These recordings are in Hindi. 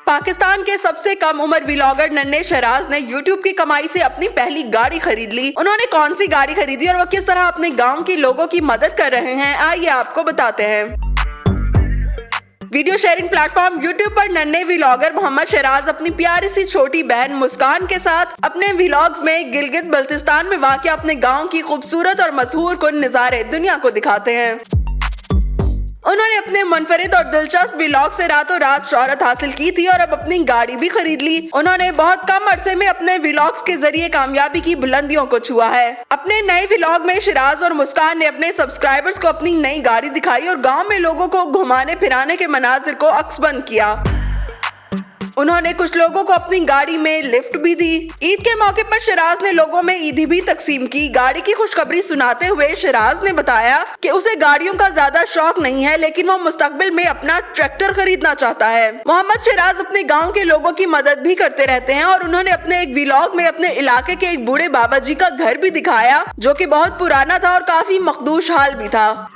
पाकिस्तान के सबसे कम उम्र व्लॉगर नन्हे शहराज ने YouTube की कमाई से अपनी पहली गाड़ी खरीद ली। उन्होंने कौन सी गाड़ी खरीदी और वो किस तरह अपने गांव के लोगों की मदद कर रहे हैं, आइए आपको बताते हैं। वीडियो शेयरिंग प्लेटफॉर्म YouTube पर नन्हे व्लॉगर मोहम्मद शहराज अपनी प्यारी सी छोटी बहन मुस्कान के साथ अपने व्लॉग्स में गिलगित बल्तिस्तान में वाक़या अपने गांव की खूबसूरत और मशहूर कुन नज़ारे दुनिया को दिखाते हैं। उन्होंने अपने मुनफरिद और दिलचस्प व्लॉग से रातों रात शोहरत हासिल की थी और अब अपनी गाड़ी भी खरीद ली। उन्होंने बहुत कम अरसे में अपने व्लॉग्स के जरिए कामयाबी की बुलंदियों को छुआ है। अपने नए व्लॉग में शहराज और मुस्कान ने अपने सब्सक्राइबर्स को अपनी नई गाड़ी दिखाई और गांव में लोगों को घुमाने फिराने के मनाजिर को अक्सबंद किया। उन्होंने कुछ लोगों को अपनी गाड़ी में लिफ्ट भी दी। ईद के मौके पर शहराज ने लोगों में ईदी भी तकसीम की। गाड़ी की खुशखबरी सुनाते हुए शहराज ने बताया कि उसे गाड़ियों का ज्यादा शौक नहीं है, लेकिन वो मुस्तकबिल में अपना ट्रैक्टर खरीदना चाहता है। मोहम्मद शहराज अपने गांव के लोगों की मदद भी करते रहते हैं और उन्होंने अपने एक व्लॉग में अपने इलाके के एक बूढ़े बाबा जी का घर भी दिखाया, जो कि बहुत पुराना था और काफी मखदूश हाल भी था।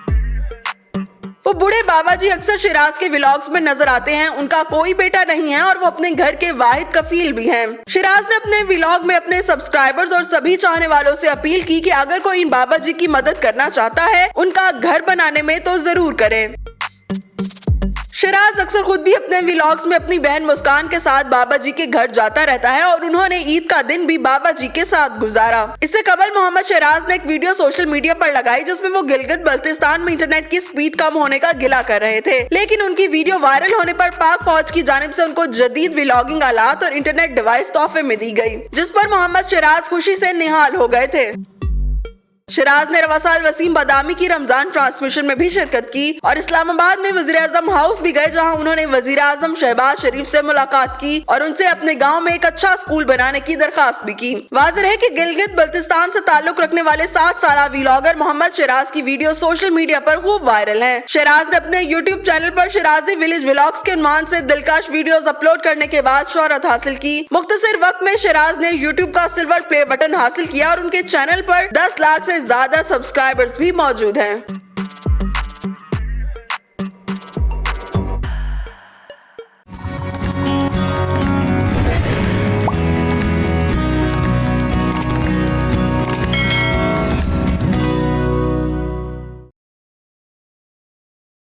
वो बूढ़े बाबा जी अक्सर शहराज के व्लॉग्स में नजर आते हैं। उनका कोई बेटा नहीं है और वो अपने घर के वाहिद कफील भी हैं। शहराज ने अपने व्लॉग में अपने सब्सक्राइबर्स और सभी चाहने वालों से अपील की कि अगर कोई इन बाबा जी की मदद करना चाहता है उनका घर बनाने में तो जरूर करे। शहराज अक्सर खुद भी अपने व्लॉग्स में अपनी बहन मुस्कान के साथ बाबा जी के घर जाता रहता है और उन्होंने ईद का दिन भी बाबा जी के साथ गुजारा। इससे कबल मोहम्मद शहराज ने एक वीडियो सोशल मीडिया पर लगाई जिसमें वो गिलगित बल्तिस्तान में इंटरनेट की स्पीड कम होने का गिला कर रहे थे, लेकिन उनकी वीडियो वायरल होने पर पाक फौज की जानिब से उनको जदीद व्लॉगिंग आलात और इंटरनेट डिवाइस तोहफे में दी गई, जिस पर मोहम्मद शहराज खुशी से निहाल हो गए थे। शहराज ने रवा साल वसीम बादामी की रमजान ट्रांसमिशन में भी शिरकत की और इस्लामाबाद में वज़ीर-ए-आज़म हाउस भी गए, जहां उन्होंने वज़ीर-ए-आज़म शहबाज शरीफ से मुलाकात की और उनसे अपने गांव में एक अच्छा स्कूल बनाने की दरखास्त भी की। वाज़ेह है कि गिलगित बल्तिस्तान से ताल्लुक रखने वाले 7 साला व्लॉगर मोहम्मद शहराज की वीडियो सोशल मीडिया पर खूब वायरल है। शहराज ने अपने YouTube चैनल पर शहराजी विलेज व्लॉग्स के उन्वान से दिलकश वीडियोस अपलोड करने के बाद शोहरत हासिल की। मुख्तसर वक्त में शहराज ने YouTube का सिल्वर प्ले बटन हासिल किया और उनके चैनल पर 10 लाख से ज्यादा सब्सक्राइबर्स भी मौजूद हैं।